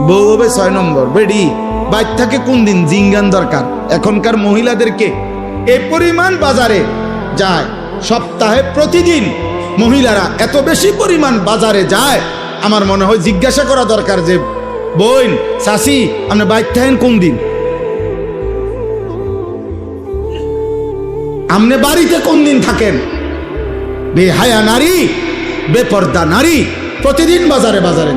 বউ হবে 6 নম্বর। বেডি বাইর থাকে কোন দিন জিঙ্গান দরকার। এখনকার মহিলাদেরকে এই পরিমাণ বাজারে যায়, সপ্তাহে প্রতিদিন মহিলারা এত বেশি পরিমাণ বাজারে যায়, আমার মনে হয় জিজ্ঞাসা করা দরকার যে বোন চাচি আপনি বাইর থাকেন কোন দিন, আপনি বাড়িতে কোন দিন থাকেন? বেহায়া নারী, বেপর্দা নারী প্রতিদিন বাজারে বাজারে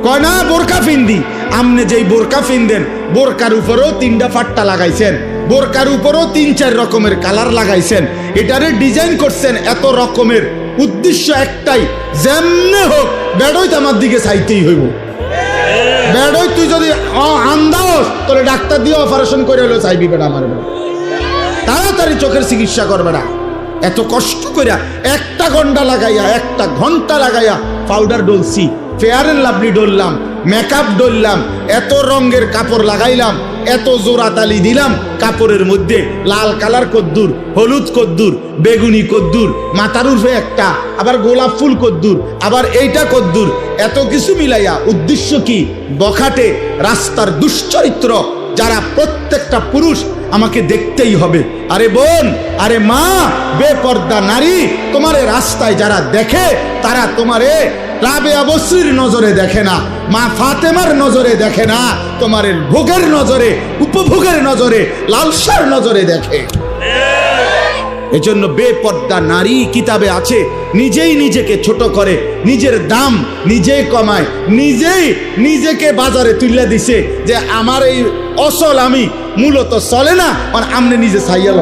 কয় না বোরকা ফিন্দি। আপনি যেই বোরকা ফিনদেন বোরকার উপরেও 3টা ফাট্টা লাগাইছেন, বোরকার উপরেও 3-4 রকমের কালার লাগাইছেন, এটারে ডিজাইন করছেন এত রকমের, উদ্দেশ্য একটাই, যেমনে হোক বেড়ই তো আমার দিকে চাইতেই হইব। বেড়ই তুই যদি আন্দাস তোরে ডাক্তার দিয়ে অপারেশন করে হলো চাইবি বেড়া আমার বেড়া, তাড়াতাড়ি চোখের চিকিৎসা করবে না। এত কষ্ট করিয়া 1 ঘন্টা লাগাইয়া পাউডার ডলছি, ফেয়ার এন্ড লাভলি ডললাম, মেকআপ ডললাম, এত রঙের কাপড় লাগাইলাম, এত জোড়া তালি দিলাম কাপড়ের মধ্যে, লাল কালার কদ্দুর, হলুদ কদ্দুর, বেগুনি কদ্দুর, মাথার উর্ফে একটা, আবার গোলাপ ফুল কদ্দুর, আবার এইটা কদ্দুর, এত কিছু মিলাইয়া উদ্দেশ্য কি? বখাটে রাস্তার দুশ্চরিত্র যারা প্রত্যেকটা পুরুষ আমাকে দেখতেই হবে। আরে বোন, আরে মা, বেপর্দা নারী, তোমারে রাস্তায় যারা দেখে তারা তোমারে রাবেয়া বসরির নজরে দেখে না, মা ফাতেমার নজরে দেখে না, তোমার ভোগের নজরে, উপভোগের নজরে, লালসার নজরে দেখে। এজন্য বেপর্দা নারী কিতাবে আছে নিজেই নিজেকে ছোট করে, নিজের দাম নিজেই কমায়, নিজেই নিজেকে বাজারে তুলে দিছে যে আমার এই অসল আমি মূলত চলে না, আর আমনে নিজে চাইয়াল।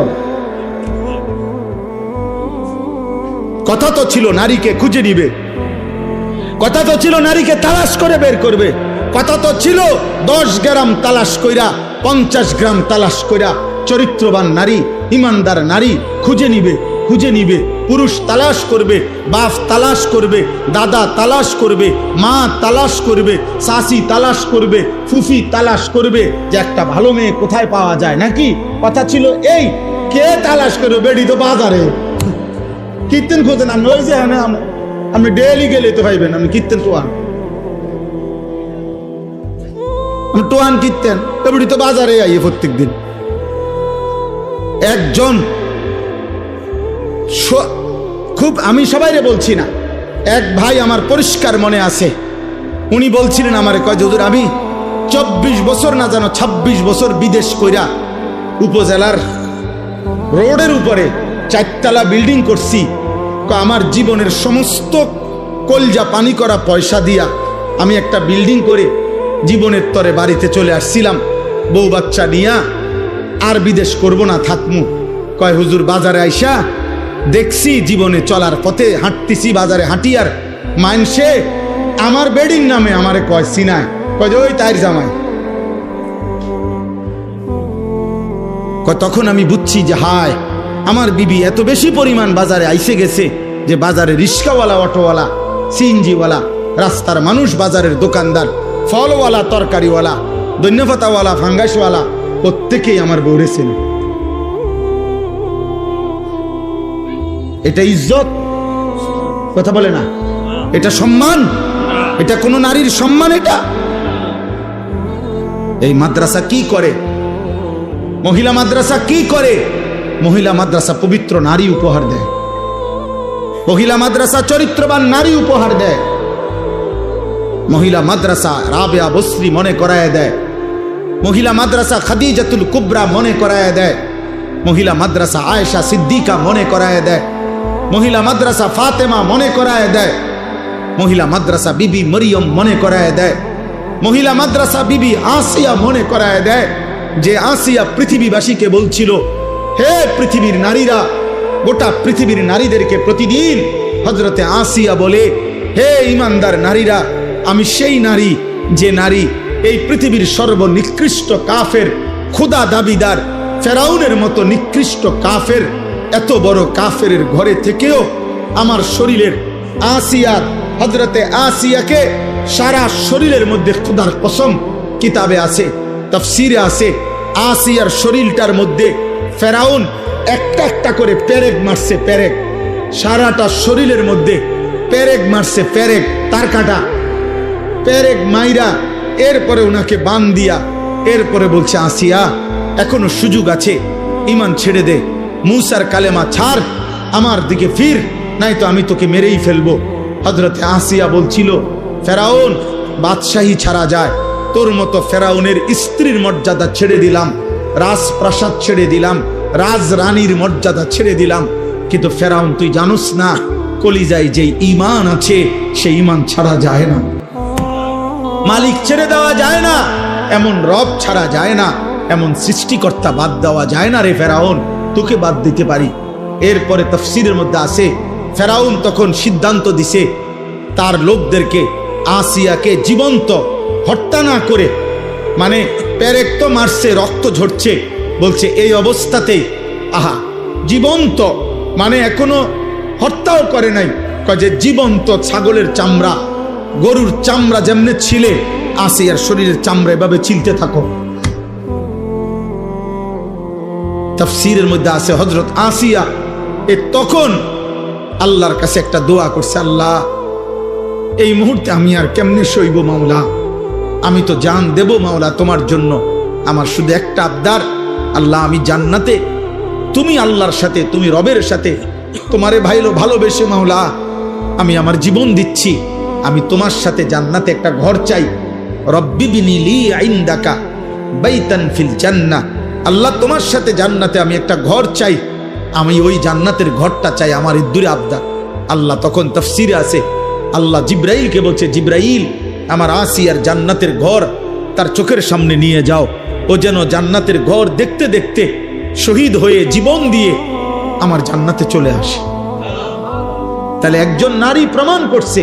কথা তো ছিল নারীকে খুঁজে নিবে, কথা তো ছিল নারীকে তালাশ করে বের করবে, কথা তো ছিল 10 গ্রাম তালাশ কইরা 50 গ্রাম তালাশ কইরা চরিত্রবান নারী, ইমানদার নারী খুঁজে নিবে, খুঁজে নিবে। পুরুষ তালাশ করবে, বাপ তালাশ করবে, দাদা তালাশ করবে, মা তালাশ করবে, শাশি তালাশ করবে, ফুফি তালাশ করবে যে একটা ভালো মেয়ে কোথায় পাওয়া যায় নাকি। কথা ছিল এই, কে তালাশ করবে? বেডি তো বাজারে কীর্তন খোঁজেন আপনি, ওই যে আপনি ডেলি গেলে তো পাইবেন, আপনি কীর্তন টোয়ান, আমি টোয়ান কীর্তন বেডি তো বাজারে আইয়ে প্রত্যেক দিন। একজন খুব, আমি সবাইরে বলছি না, এক ভাই আমার পরিষ্কার মনে আছে, উনি বলছিলেন আমারে, কয় হুজুর আমি 24 বছর না জানো 26 বছর বিদেশ কইরা উপজেলার রোডের উপরে 4 তলা বিল্ডিং করছি, আমার জীবনের সমস্ত কলজা পানি করা পয়সা দিয়া আমি একটা বিল্ডিং করে জীবনের তরে বাড়িতে চলে আসছিলাম, বউ বাচ্চা নিয়া, আর বিদেশ করব না, থাকমু। কয় হুজুর বাজারে আইসা দেখছি জীবনে চলার পথে হাঁটতেছি, বাজারে হাঁটি আর মানসে আমার বেডির নামে আমারে কয় সিনায়, কয় ওই তাইর জামাই। তখন আমি বুঝছি যে হায় আমার বিবি এত বেশি পরিমাণ বাজারে আইসে গেছে যে বাজারে রিক্সাওয়ালা, অটোওয়ালা, সিএনজিওয়ালা, রাস্তার মানুষ, বাজারের দোকানদার, ফলওয়ালা, তরকারিওয়ালা, ধন্যপাতাওয়ালা, ফাঙ্গাসওয়ালা, প্রত্যেকেই আমার বউরে চেনে। এটা ইজ্জত? কথা বলে না, এটা সম্মান? এটা কোন নারীর সম্মান? এটা এই মাদ্রাসা কি করে? মহিলা মাদ্রাসা কি করে? মহিলা মাদ্রাসা পবিত্র নারী উপহার দেয়, মহিলা মাদ্রাসা চরিত্রবান নারী উপহার দেয়, মহিলা মাদ্রাসা রাবেয়া বসরি মনে করায় দেয়, মহিলা মাদ্রাসা খাদিজাতুল কুবরা মনে করায় দেয়, মহিলা মাদ্রাসা আয়েশা সিদ্দিকা মনে করায় দেয়, মহিলা মাদ্রাসা ফাতেমা মনে করায় দেয়, মহিলা মাদ্রাসা বিবি মরিয়ম মনে করায় দেয়, মহিলা মাদ্রাসা বিবি আসিয়া মনে করায় দেয়, যে আসিয়া পৃথিবীবাসীকে বলছিল হে পৃথিবীর নারীরা, গোটা পৃথিবীর নারীদেরকে প্রতিদিন হযরতে আসিয়া বলে হে ইমানদার নারীরা, আমি সেই নারী যে নারী এই পৃথিবীর সর্বনিকৃষ্ট কাফের, খোদা দাবিদার ফেরাউনের মতো নিকৃষ্ট কাফের, এত বড় কাফের ঘরে থেকেও আমার শরীরের আসিয়া, হযরতে আসিয়াকে সারা শরীরের মধ্যে, খোদার কসম কিতাবে আছে, তাফসিরে আছে, আসিয়ার শরীরটার মধ্যে ফেরাউন একটা একটা করে পেরেক মারছে, পেরেক, সারাটা শরীরের মধ্যে পেরেক মারছে, পেরেক, তার কাটা পেরেক মাইরা এরপরে ওনাকে বান দিয়া এরপরে বলছে, আসিয়া এখনো সুযোগ আছে, ইমান ছেড়ে দে, মুসার কালেমা ছাড়, আমার দিকে ফির, নাই তো আমি তোকে মেরেই ফেলবো। হযরতে আসিয়া বলছিল, ফেরাউন বাদশাহী ছাড়া যায়, তোর মতো ফেরাউনের স্ত্রীর মর্যাদা ছেড়ে দিলাম, রাজপ্রাসাদ ছেড়ে দিলাম, রাজরানীর মর্যাদা ছেড়ে দিলাম, কিন্তু ফেরাউন তুই জানোস না, কলিজায় যে ঈমান আছে সেই ঈমান ছাড়া যায় না, মালিক ছেড়ে দেওয়া যায় না, এমন রব ছাড়া যায় না, এমন সৃষ্টিকর্তা বাদ দেওয়া যায় না রে ফেরাউন, তোকে বাদ দিতে পারি। এরপরে তাফসীরের মধ্যে আছে, ফেরাউন তখন সিদ্ধান্ত দিছে তার লোকদেরকে আসিয়াকে জীবন্ত হত্যা না করে, মানে পেরেক তো মারছে, রক্ত ঝরছে, বলছে এই অবস্থাতেই, আহা জীবন্ত মানে এখনো হত্যাও করে নাই, যে জীবন্ত ছাগলের চামড়া, গরুর চামড়া যেমনে ছিলে, আসিয়ার শরীরের চামড়া এভাবে ছিলতে থাকো। তাফসীরের মধ্যে আছে হযরত আসিয়া তখন আল্লাহর কাছে একটা দোয়া করছে, আল্লাহ এই মুহূর্তে আমি আর কেমনে সইব মাওলা, আমি তো জান দেব মাওলা তোমার জন্য, আমার শুধু একটা আবদার, আল্লাহ আমি জান্নাতে, তুমি আল্লাহর সাথে, তুমি রবের সাথে তোমারে ভালোবেসে মাওলা আমি আমার জীবন দিচ্ছি, আমি তোমার সাথে জান্নাতে একটা ঘর চাই, রব্বি বিনি লি ইনদাকা বাইতান ফিল জান্নাহ, আল্লাহ তোমার সাথে জান্নাতে আমি একটা ঘর চাই, আমি ওই জান্নাতের ঘরটা চাই, আমার ইদ্দুরে আবদার। আল্লাহ তখন তাফসীরে আছে, আল্লাহ জিব্রাইলকে বলছে, জিব্রাইল আমার আসিয়ার জান্নাতের ঘর তার চোখের সামনে নিয়ে যাও, ও যেন জান্নাতের ঘর দেখতে দেখতে শহীদ হয়ে জীবন দিয়ে আমার জান্নাতে চলে আসে। তাহলে একজন নারী প্রমাণ করছে,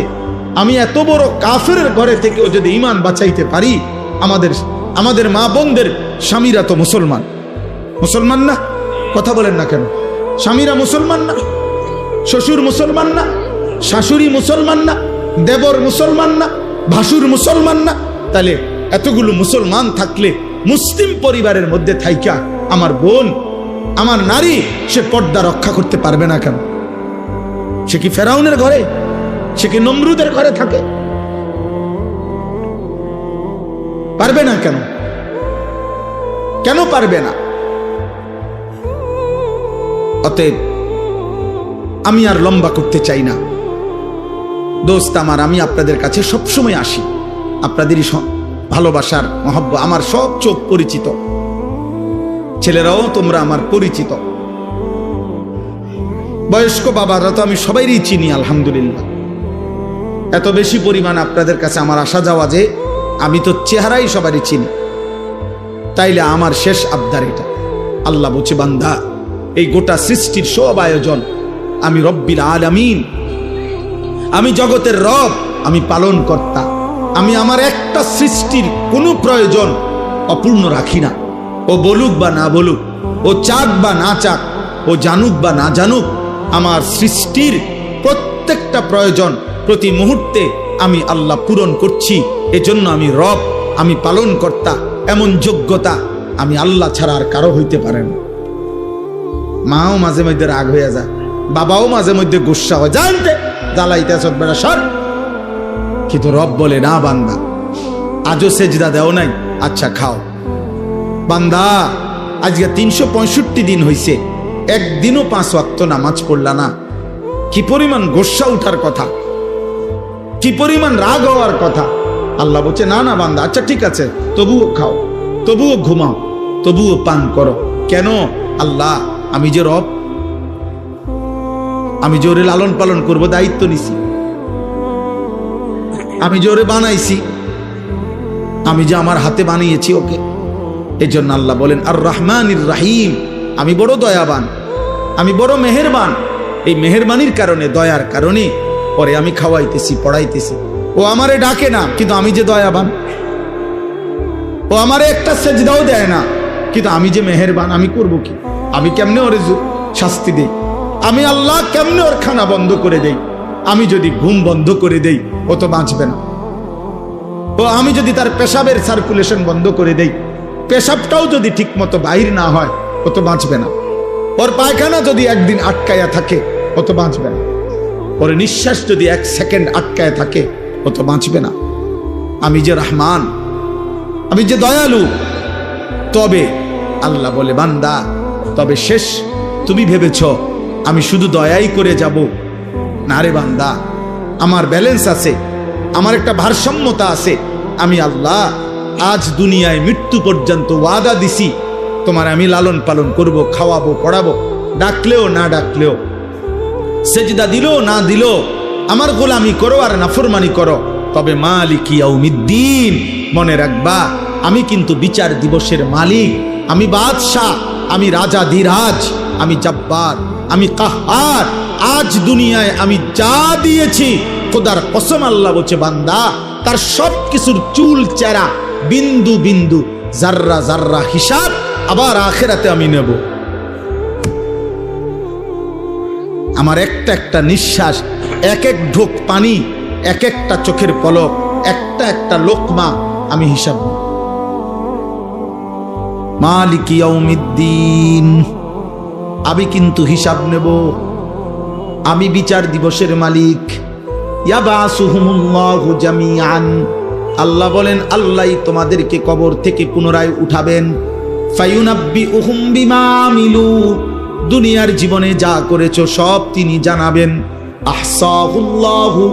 আমি এত বড় কাফেরের ঘরে থেকেও যদি ঈমান বাঁচাইতে পারি, আমাদের মা বোনদের স্বামীরা তো মুসলমান, মুসলমান না? কথা বলেন না কেন? স্বামীরা মুসলমান না? শ্বশুর মুসলমান না? শাশুড়ি মুসলমান না? দেবর মুসলমান না? ভাসুর মুসলমান না? তাহলে এতগুলো মুসলমান থাকলে মুসলিম পরিবারের মধ্যে থাইকা আমার বোন, আমার নারী, সে পর্দা রক্ষা করতে পারবে না কেন? সে কি ফেরাউনের ঘরে, সে কি নমরুদের ঘরে থাকে? পারবে না কেন? কেন পারবে না? অতএব আমি আর লম্বা করতে চাই না দোস্ত আমার, আমি আপনাদের কাছে সবসময় আসি, আপনাদেরই ভালোবাসার মহব্বত, আমার সব চোখ পরিচিত, ছেলেরাও তোমরা আমার পরিচিত, বয়স্ক বাবারা তো আমি সবাইরই চিনি আলহামদুলিল্লাহ। এত বেশি পরিমাণ আপনাদের কাছে আমার আসা যাওয়া যে আমি তো চেহারাই সবারই চিনি। তাইলে আমার শেষ আবদার এটা, আল্লাহ বলছে, বান্দা এই গোটা সৃষ্টির সব আয়োজন আমি রব্বিল আলামিন, আমি জগতের রব, আমি পালন কর্তা, আমি আমার একটা সৃষ্টির কোনো প্রয়োজন অপূর্ণ রাখি না। ও বলুক বা না বলুক, ও চাক বা না চাক, ও জানুক বা না জানুক, আমার সৃষ্টির প্রত্যেকটা প্রয়োজন প্রতি মুহূর্তে আমি আল্লাহ পূরণ করছি। এজন্য আমি রব, আমি পালন কর্তা, এমন যোগ্যতা আমি আল্লাহ ছাড়া আর কারো হইতে পারে না। মাও মাঝে মধ্যে রাগ হয়ে যায়, বাবাও মাঝে মধ্যে গুসা হয়, জানতে জ্বালাইতে বেড়া সর, কিন্তু রব বলে, না বান্দা আজও সেজদা দেও নাই, আচ্ছা খাও। বান্দা আজকে 365 দিন হইছে, একদিনও 5 ওয়াক্ত নামাজ পড়লা না, কি পরিমাণ গোসা উঠার কথা, কি পরিমাণ রাগ হওয়ার কথা। আল্লাহ বলছে, না না বান্দা, আচ্ছা ঠিক আছে, তবুও খাও, তবুও ঘুমাও, তবুও পান করো। কেন? আল্লাহ আমি যে রব, আমি জোরে লালন পালন করব, দায়িত্ব নিছি, আমি জোরে বানাইছি, আমি যে আমার হাতে বানিয়েছি ওকে। এই জন্য আল্লাহ বলেন আর রহমানির রাহিম, আমি বড় দয়াবান, আমি বড় মেহেরবান। এই মেহেরবানির কারণে, দয়ার কারণে পরে আমি খাওয়াইতেছি, পড়াইতেছি। ও আমারে ডাকে না, কিন্তু আমি যে দয়াবান। ও আমারে একটা সেজদাও দেয় না, কিন্তু আমি যে মেহেরবান, আমি করব কি? আমি কেমনে ওরে শাস্তি দেই? আমি আল্লাহ কেমনে ওর খানা বন্ধ করে দেই? আমি যদি ঘুম বন্ধ করে দেই, ও তো বাঁচবে না। ও আমি যদি তার পেশাবের সার্কুলেশন বন্ধ করে দেই, পেশাবটাও যদি ঠিক মতো বাহির না হয়, ও তো বাঁচবে না। ওর পায়খানা যদি একদিন আটকায়া থাকে, ও তো বাঁচবে না। ওর নিঃশ্বাস যদি 1 সেকেন্ড আটকায় থাকে, ও তো বাঁচবে না। আমি যে রহমান, আমি যে দয়ালু। তবে আল্লাহ বলে, বান্দা তবে শেষ তুমি ভেবেছ আমি শুধু দয়াই করে যাব? না রে বান্দা, আমার ব্যালেন্স আছে, আমার একটা ভারসাম্যতা আছে। আমি আল্লাহ আজ দুনিয়ায় মৃত্যু পর্যন্ত ওয়াদা দিছি, তোমার আমি লালন পালন করব, খাওয়াবো, পড়াবো, ডাকলেও না ডাকলেও, সেজদা দিলেও না দিলেও আমার গোলামি করো আর নাফরমানি করো। তবে মালিক ইয়াউমিদ্দিন, মনে রাখবা আমি কিন্তু বিচার দিবসের মালিক, আমি বাদশাহ, আমি রাজা ধীরাজ, আমি জব্বার, আমি কাহার। আজ দুনিয়ায় আমি যা দিয়েছি, খোদার কসম আল্লাহ বলছে বান্দা তার সব কিছুর চুল চেরা, বিন্দু বিন্দু, জাররা জাররা হিসাব আবার আখেরাতে আমি নেব। আমার একটা একটা নিঃশ্বাস, এক এক ঢোক পানি, এক একটা চোখের পলক, একটা একটা লোকমা আমি হিসাব নেব। মালিক ইয়াউমিদ্দিন, আমি কিন্তু হিসাব নেব, আমি বিচার দিবসের মালিক। ইয়াবাসুহুমুল্লাহু জামিআন, আল্লাহ বলেন আল্লাহই তোমাদেরকে কবর থেকে পুনরায় উঠাবেন। ফায়ুনাব্বিউহুম বিমা আমিলু, দুনিয়ার জীবনে যা করেছো সব তিনি জানাবেন। আহসাহুল্লাহু,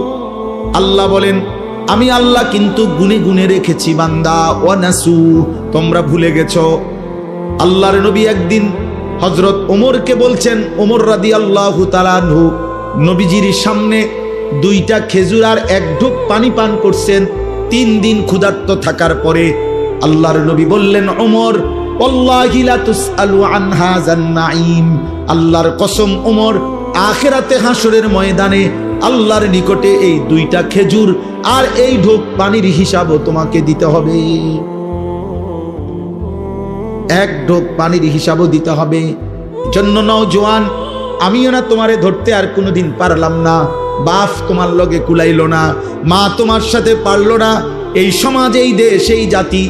আল্লাহ বলেন আমি আল্লাহ কিন্তু গুনে গুনে রেখেছি বান্দা। ওয়ানাসু, তোমরা ভুলে গেছো। আল্লাহর নবী একদিন হযরত ওমরকে বলছেন, ওমর রাদিয়াল্লাহু তাআলা আনহু নবীজির সামনে দুইটা খেজুর আর এক ঢোক পানি পান করছেন 3 দিন ক্ষুধার্ত থাকার পরে। আল্লাহর নবী বললেন, ওমর ওয়াল্লাহি লা তুসআলু আন হাযান নাঈম, আল্লাহর কসম ওমর, আখিরাতে হাসরের ময়দানে আল্লাহর নিকটে এই দুইটা খেজুর আর এই ঢোক পানির হিসাবও তোমাকে দিতে হবে। এক ঢোক পানির হিসাবও দিতে হবে। জন্য নওজোয়ান, আমিও না তোমারে ধরতে আর কোনোদিন পারলাম না, বাপ তোমার লগে কুলাইল না, মা তোমার সাথে পারল না, এই সমাজ, এই দেশ, এই জাতি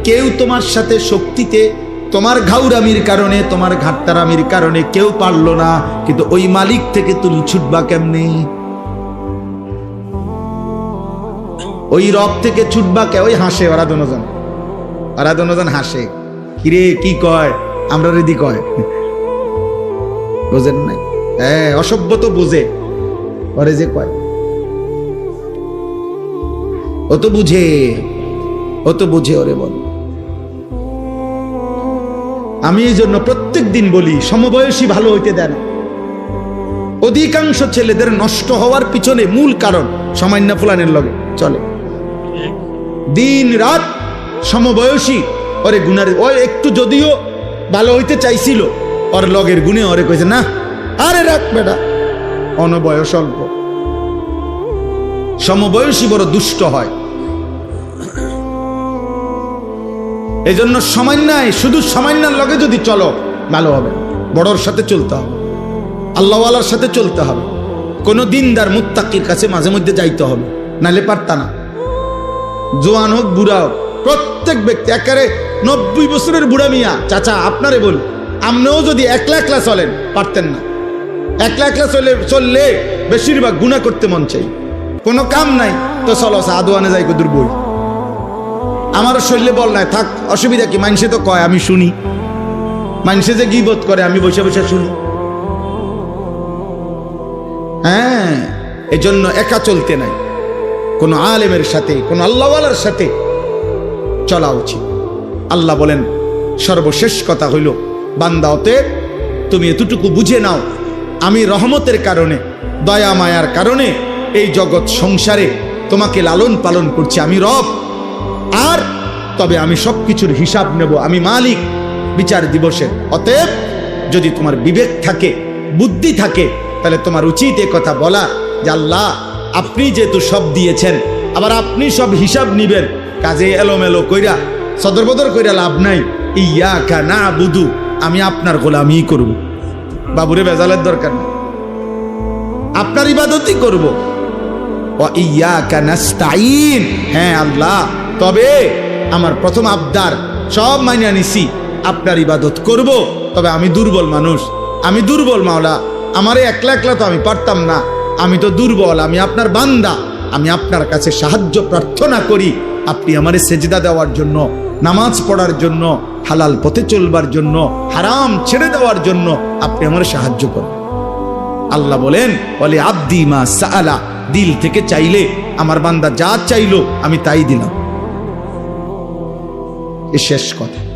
কেউ তোমার সাথে শক্তিতে, তোমার ঘাউরামির কারণে, তোমার ঘাটতারামির কারণে কেউ পারল না। কিন্তু ওই মালিক থেকে তুমি ছুটবা কেমনে? ওই রব থেকে ছুটবা কে? ওই হাসে ওরা দুজন হাসে, কিরে কি কয়, আমরা রেদি কয়, বোঝেন নাই? হ্যাঁ, অসভ্য তো বুঝে, ওরে যে কয় ও তো বুঝে, ওরে বল। আমি এই জন্য প্রত্যেক দিন বলি, সমবয়সী ভালো হইতে দেন। অধিকাংশ ছেলেদের নষ্ট হওয়ার পিছনে মূল কারণ সামান্য ফুলানের লগে চলে, দিন রাত সমবয়সী ওরে গুনার, ও একটু যদিও ভালো হইতে চাইছিল, ওর লগের গুণে ওরে কইছে না, আরে রাখ বেটা, অনবয়স অল্প। সমবয়সী বড় দুষ্ট হয়। এই জন্য সামান্যায়, শুধু সামান্যার লগে যদি চলো ভালো হবে, বড়র সাথে চলতে হবে, আল্লাহওয়ালার সাথে চলতে হবে, কোনো দিনদার মুত্তাকির কাছে মাঝে মধ্যে যাইতে হবে, নাহলে পারতা না। জোয়ান হোক বুড়া হোক, প্রত্যেক ব্যক্তি, একেবারে 90 বছরের বুড়া মিয়া চাচা আপনারে বল, আপনিও যদি একলা একলা চলেন পারতেন না। একলা একলা চললে বেশিরভাগ গুনাহ করতে মন চাই, কোনো কাম নাই তো চলো আদোয়ানে যাই কদুর বই, আমার শরীরে বল নাই, থাক অসুবিধা কি, মানুষে তো কয় আমি শুনি, মানুষে যে গীবত করে আমি বসে বসে শুনি। হ্যাঁ, এই জন্য একা চলতে নাই, কোনো আলেমের সাথে, কোনো আল্লাহওয়ালার সাথে চলা উচিত। আল্লাহ বলেন সর্বশেষ কথা হইল, বান্দা অতএব তুমি এতটুকু বুঝে নাও, আমি রহমতের কারণে, দয়া মায়ার কারণে এই জগৎ সংসারে তোমাকে লালন পালন করছি, আমি রব। আর তবে আমি সবকিছুর হিসাব নেব, আমি মালিক বিচার দিবসের। অতএব যদি তোমার বিবেক থাকে, বুদ্ধি থাকে, তাহলে তোমার উচিত এ কথা বলা যে আল্লাহ আপনি যেহেতু সব দিয়েছেন, আবার আপনি সব হিসাব নিবেন, কাজে এলোমেলো কইরা সদরবদর কইরা লাভ নাই। ইয়াকা নাবুদু, আমি আপনার গোলামি করব, বাবুরে বেজালের দরকার নেই, আপনার ইবাদতই করব। ওয়া ইয়াকা নাস্তাইন, হ্যাঁ আল্লাহ, তবে আমার প্রথম আবদার সব মাইনা নিছি, আপনার ইবাদত করব, তবে আমি দুর্বল মানুষ, আমি দুর্বল মাওলা, আমারে একলা একলা তো আমি পারতাম না, আমি তো দুর্বল, আমি আপনার বান্দা, আমি আপনার কাছে সাহায্য প্রার্থনা করি, আপনি আমারে সেজদা দেওয়ার জন্য নামাজ পড়ার জন্য, হালাল পথে চলবার জন্য, হারাম ছেড়ে দেওয়ার জন্য আপনি আমার সাহায্য করেন। আল্লাহ বলেন, বলে আব্দি মা সাআলা, দিল থেকে চাইলে আমার বান্দা যা চাইলো আমি তাই দিলাম। এ শেষ কথা।